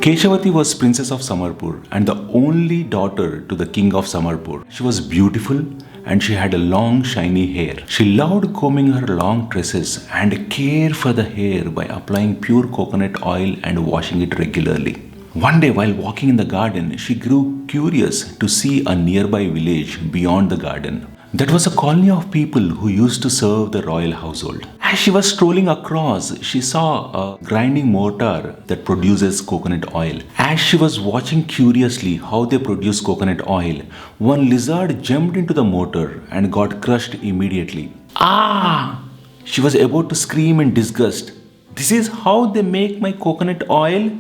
Keshavati was princess of Samarpur and the only daughter to the king of Samarpur. She was beautiful and she had a long shiny hair. She loved combing her long tresses and cared for the hair by applying pure coconut oil and washing it regularly. One day while walking in the garden, she grew curious to see a nearby village beyond the garden. That was a colony of people who used to serve the royal household. As she was strolling across, she saw a grinding mortar that produces coconut oil. As she was watching curiously how they produce coconut oil, one lizard jumped into the mortar and got crushed immediately. Ah! She was about to scream in disgust. This is how they make my coconut oil?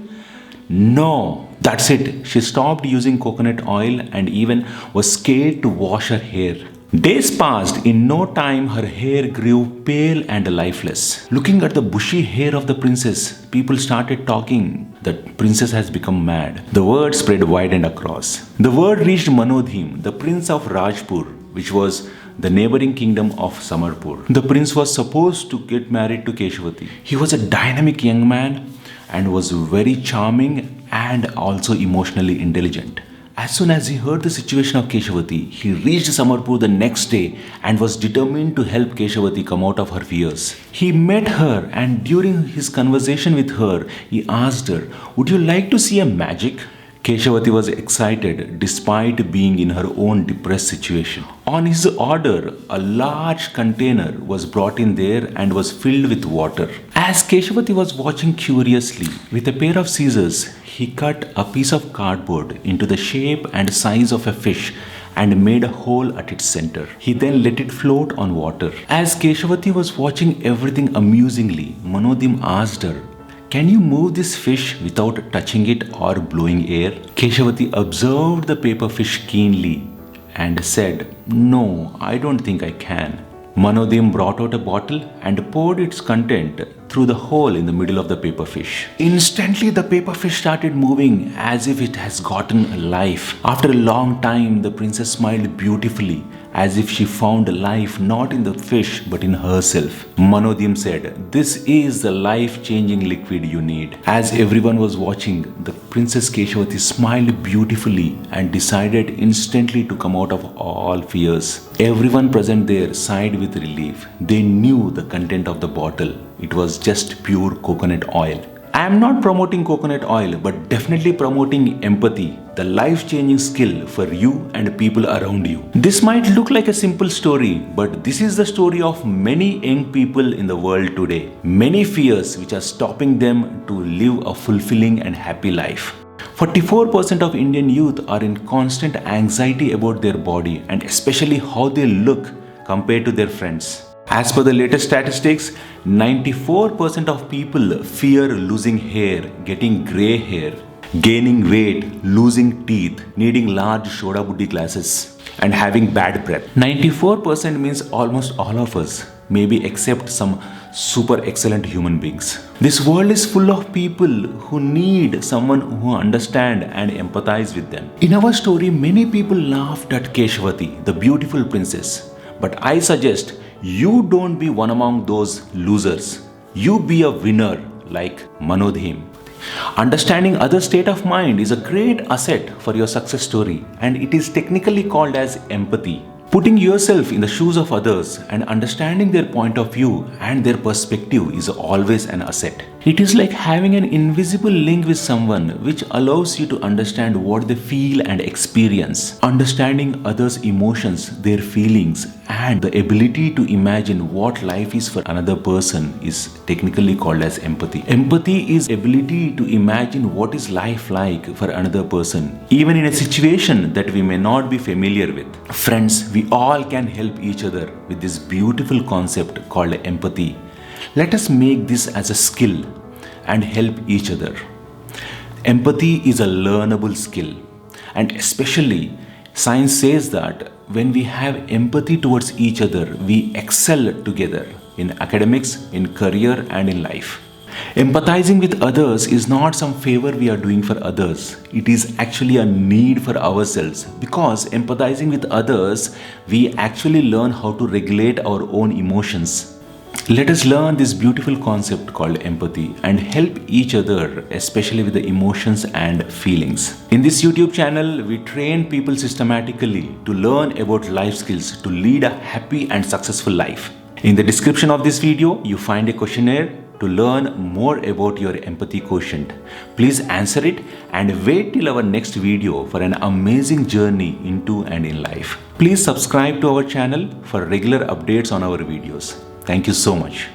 No, that's it. She stopped using coconut oil and even was scared to wash her hair. Days passed. In no time, her hair grew pale and lifeless. Looking at the bushy hair of the princess, people started talking that princess has become mad. The word spread wide and across. The word reached Manodhim, the prince of Rajpur, which was the neighboring kingdom of Samarpur. The prince was supposed to get married to Keshavati. He was a dynamic young man and was very charming and also emotionally intelligent. As soon as he heard the situation of Keshavati, he reached Samarpur the next day and was determined to help Keshavati come out of her fears. He met her and during his conversation with her, he asked her, "Would you like to see a magic?" Keshavati was excited despite being in her own depressed situation. On his order, a large container was brought in there and was filled with water. As Keshavati was watching curiously, with a pair of scissors, he cut a piece of cardboard into the shape and size of a fish and made a hole at its center. He then let it float on water. As Keshavati was watching everything amusingly, Manodim asked her, "Can you move this fish without touching it or blowing air?" Keshavati observed the paper fish keenly and said, "No, I don't think I can." Manodim brought out a bottle and poured its content through the hole in the middle of the paper fish. Instantly, the paper fish started moving as if it has gotten life. After a long time, the princess smiled beautifully as if she found life not in the fish but in herself. Manodim said, "This is the life-changing liquid you need." As everyone was watching, the Princess Keshavati smiled beautifully and decided instantly to come out of all fears. Everyone present there sighed with relief. They knew the content of the bottle. It was just pure coconut oil. I am not promoting coconut oil, but definitely promoting empathy, the life-changing skill for you and people around you. This might look like a simple story, but this is the story of many young people in the world today. Many fears which are stopping them to live a fulfilling and happy life. 44% of Indian youth are in constant anxiety about their body and especially how they look compared to their friends. As per the latest statistics, 94% of people fear losing hair, getting grey hair, gaining weight, losing teeth, needing large Shoda Buddhi glasses, and having bad breath. 94% means almost all of us, maybe except some super excellent human beings. This world is full of people who need someone who understand and empathize with them. In our story, many people laughed at Keshavati, the beautiful princess. But I suggest you don't be one among those losers. You be a winner like Manodhim. Understanding others' state of mind is a great asset for your success story, and it is technically called as empathy. Putting yourself in the shoes of others and understanding their point of view and their perspective is always an asset. It is like having an invisible link with someone which allows you to understand what they feel and experience. Understanding others' emotions, their feelings, and the ability to imagine what life is for another person is technically called as empathy. Empathy is ability to imagine what is life like for another person, even in a situation that we may not be familiar with. Friends, we all can help each other with this beautiful concept called empathy. Let us make this as a skill and help each other. Empathy is a learnable skill, and especially science says that when we have empathy towards each other, we excel together in academics, in career, and in life. Empathizing with others is not some favor we are doing for others. It is actually a need for ourselves, because empathizing with others, we actually learn how to regulate our own emotions. Let us learn this beautiful concept called empathy and help each other, especially with the emotions and feelings. In this YouTube channel, we train people systematically to learn about life skills to lead a happy and successful life. In the description of this video, you find a questionnaire to learn more about your empathy quotient. Please answer it and wait till our next video for an amazing journey into and in life. Please subscribe to our channel for regular updates on our videos. Thank you so much.